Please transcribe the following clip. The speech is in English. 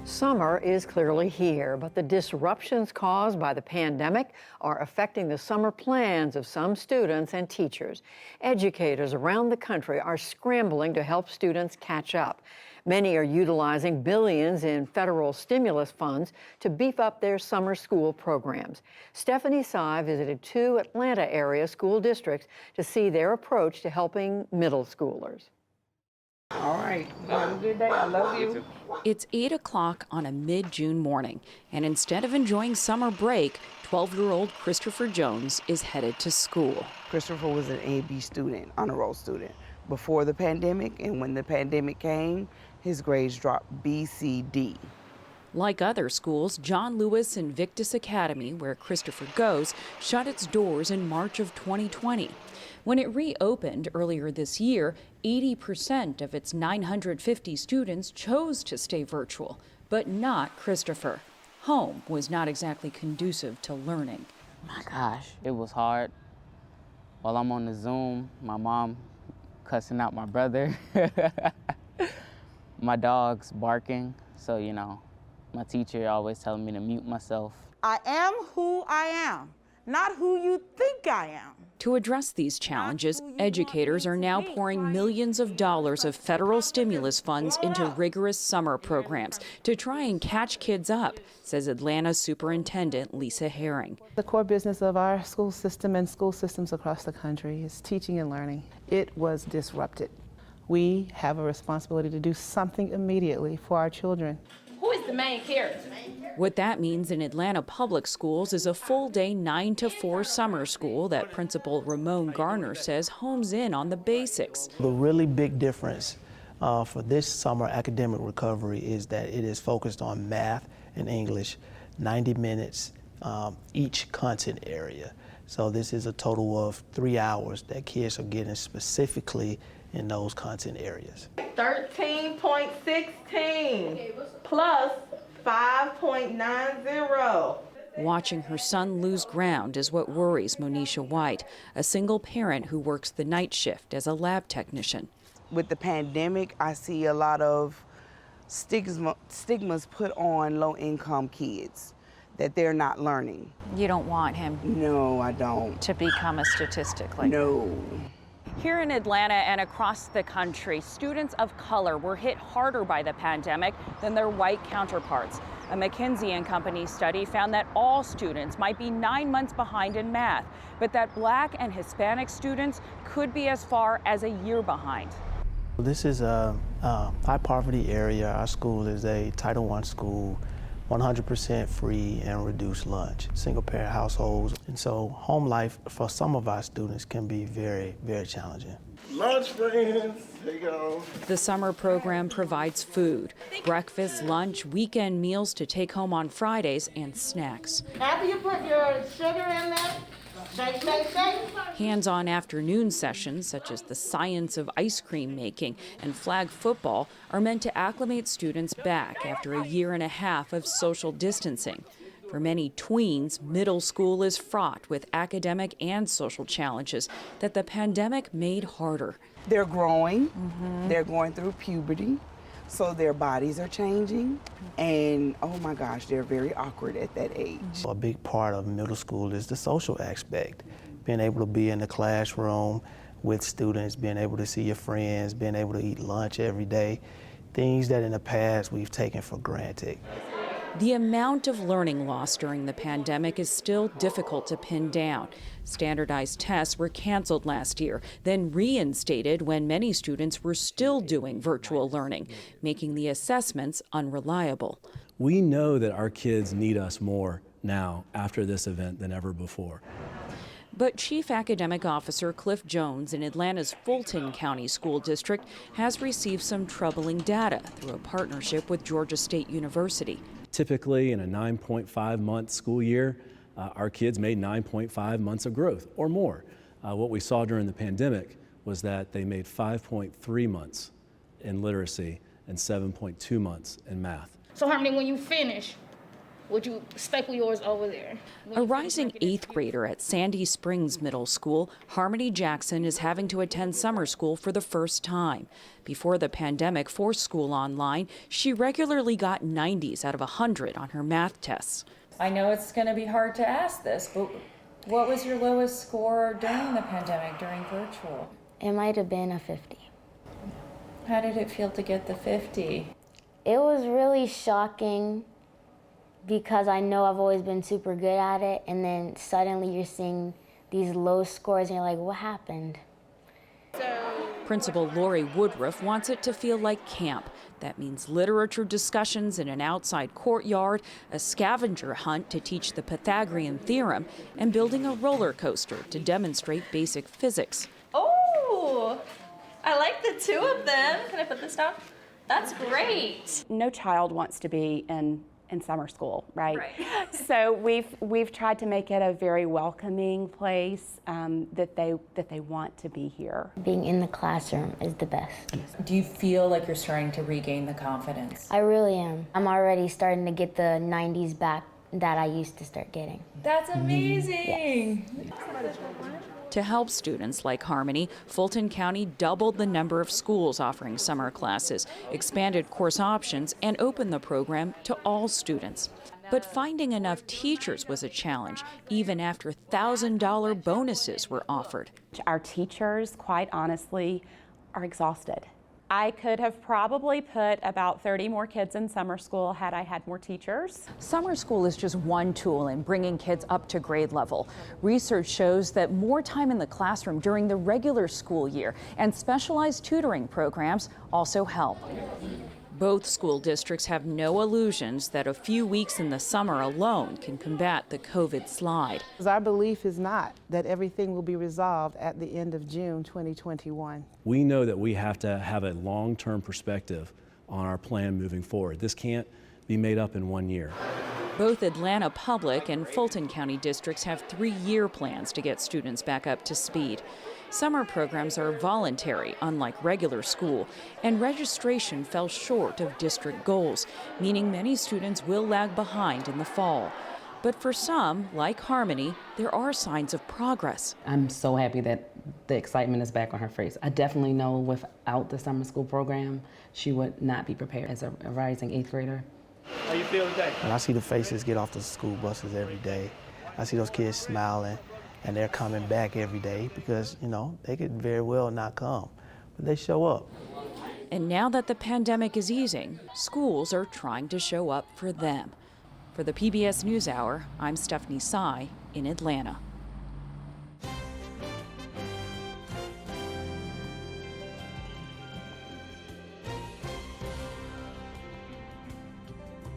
Summer is clearly here, but the disruptions caused by the pandemic are affecting the summer plans of some students and teachers. Educators around the country are scrambling to help students catch up. Many are utilizing billions in federal stimulus funds to beef up their summer school programs. Stephanie Sy visited 2 Atlanta area school districts to see their approach to helping middle schoolers. All right. Have a good day. I love you. It's 8 o'clock on a mid-June morning, and instead of enjoying summer break, 12-year-old Christopher Jones is headed to school. Christopher was an A/B student, honor roll student, before the pandemic, and when the pandemic came, his grades dropped B, C, D. Like other schools, John Lewis Invictus Academy, where Christopher goes, shut its doors in March of 2020. When it reopened earlier this year, 80% of its 950 students chose to stay virtual, but not Christopher. Home was not exactly conducive to learning. My gosh, it was hard. While I'm on the Zoom, my mom cussing out my brother. My dog's barking, so my teacher always telling me to mute myself. I am who I am, not who you think I am. To address these challenges, educators are now pouring millions of dollars of federal stimulus funds into rigorous summer programs to try and catch kids up, says Atlanta Superintendent Lisa Herring. The core business of our school system and school systems across the country is teaching and learning. It was disrupted. We have a responsibility to do something immediately for our children. Who is the main character? What that means in Atlanta public schools is a full-day 9 to 4 summer school that Principal Ramon Garner says homes in on the basics. The really big difference for this summer academic recovery is that it is focused on math and English, 90 minutes each content area. So this is a total of 3 hours that kids are getting specifically in those content areas. 13.16 plus 5.90. Watching her son lose ground is what worries Monisha White, a single parent who works the night shift as a lab technician. With the pandemic, I see a lot of stigmas put on low-income kids that they're not learning. You don't want him? No, I don't. To become a statistic like No. Here in Atlanta and across the country, students of color were hit harder by the pandemic than their white counterparts. A McKinsey & Company study found that all students might be 9 months behind in math, but that Black and Hispanic students could be as far as a year behind. This is a high poverty area. Our school is a Title I school, 100% free and reduced lunch, single parent households. And so home life for some of our students can be very, very challenging. Lunch, friends, here you go. The summer program provides food, breakfast, lunch, weekend meals to take home on Fridays, and snacks. After you put your sugar in there, shake, shake, shake. Hands-on afternoon sessions, such as the science of ice cream making and flag football, are meant to acclimate students back after a year and a half of social distancing. For many tweens, middle school is fraught with academic and social challenges that the pandemic made harder. They're growing, they're going through puberty, so their bodies are changing, and oh my gosh, they're very awkward at that age. A big part of middle school is the social aspect, being able to be in the classroom with students, being able to see your friends, being able to eat lunch every day, things that in the past we've taken for granted. The amount of learning lost during the pandemic is still difficult to pin down. Standardized tests were canceled last year, then reinstated when many students were still doing virtual learning, making the assessments unreliable. We know that our kids need us more now after this event than ever before. But Chief Academic Officer Cliff Jones in Atlanta's Fulton County School District has received some troubling data through a partnership with Georgia State University. Typically, in a 9.5-month school year, our kids made 9.5 months of growth or more. What we saw during the pandemic was that they made 5.3 months in literacy and 7.2 months in math. So Harmony, when you finish, would you staple yours over there? A rising 8th grader at Sandy Springs Middle School, Harmony Jackson is having to attend summer school for the first time. Before the pandemic forced school online, she regularly got 90s out of 100 on her math tests. I know it's going to be hard to ask this, but what was your lowest score during the pandemic, during virtual? It might have been a 50. How did it feel to get the 50? It was really shocking because I know I've always been super good at it, and then suddenly you're seeing these low scores and you're like, what happened? Principal Lori Woodruff wants it to feel like camp. That means literature discussions in an outside courtyard, a scavenger hunt to teach the Pythagorean theorem, and building a roller coaster to demonstrate basic physics. Oh, I like the two of them. Can I put this down? That's great. No child wants to be in summer school, right? So we've tried to make it a very welcoming place, that they want to be here. Being in the classroom is the best. Do you feel like you're starting to regain the confidence? I really am. I'm already starting to get the 90s back that I used to start getting. That's amazing. Yes. To help students like Harmony, Fulton County doubled the number of schools offering summer classes, expanded course options, and opened the program to all students. But finding enough teachers was a challenge, even after $1,000 bonuses were offered. Our teachers, quite honestly, are exhausted. I could have probably put about 30 more kids in summer school had I had more teachers. Summer school is just one tool in bringing kids up to grade level. Research shows that more time in the classroom during the regular school year and specialized tutoring programs also help. Both school districts have no illusions that a few weeks in the summer alone can combat the COVID slide. Our belief is not that everything will be resolved at the end of June 2021. We know that we have to have a long-term perspective on our plan moving forward. This can't be made up in 1 year. Both Atlanta Public and Fulton County districts have 3-year plans to get students back up to speed. Summer programs are voluntary, unlike regular school, and registration fell short of district goals, meaning many students will lag behind in the fall. But for some, like Harmony, there are signs of progress. I'm so happy that the excitement is back on her face. I definitely know without the summer school program, she would not be prepared as a rising 8th grader. How you feel today? When I see the faces get off the school buses every day, I see those kids smiling, and they're coming back every day because, you know, they could very well not come, but they show up. And now that the pandemic is easing, schools are trying to show up for them. For the PBS NewsHour, I'm Stephanie Sy in Atlanta.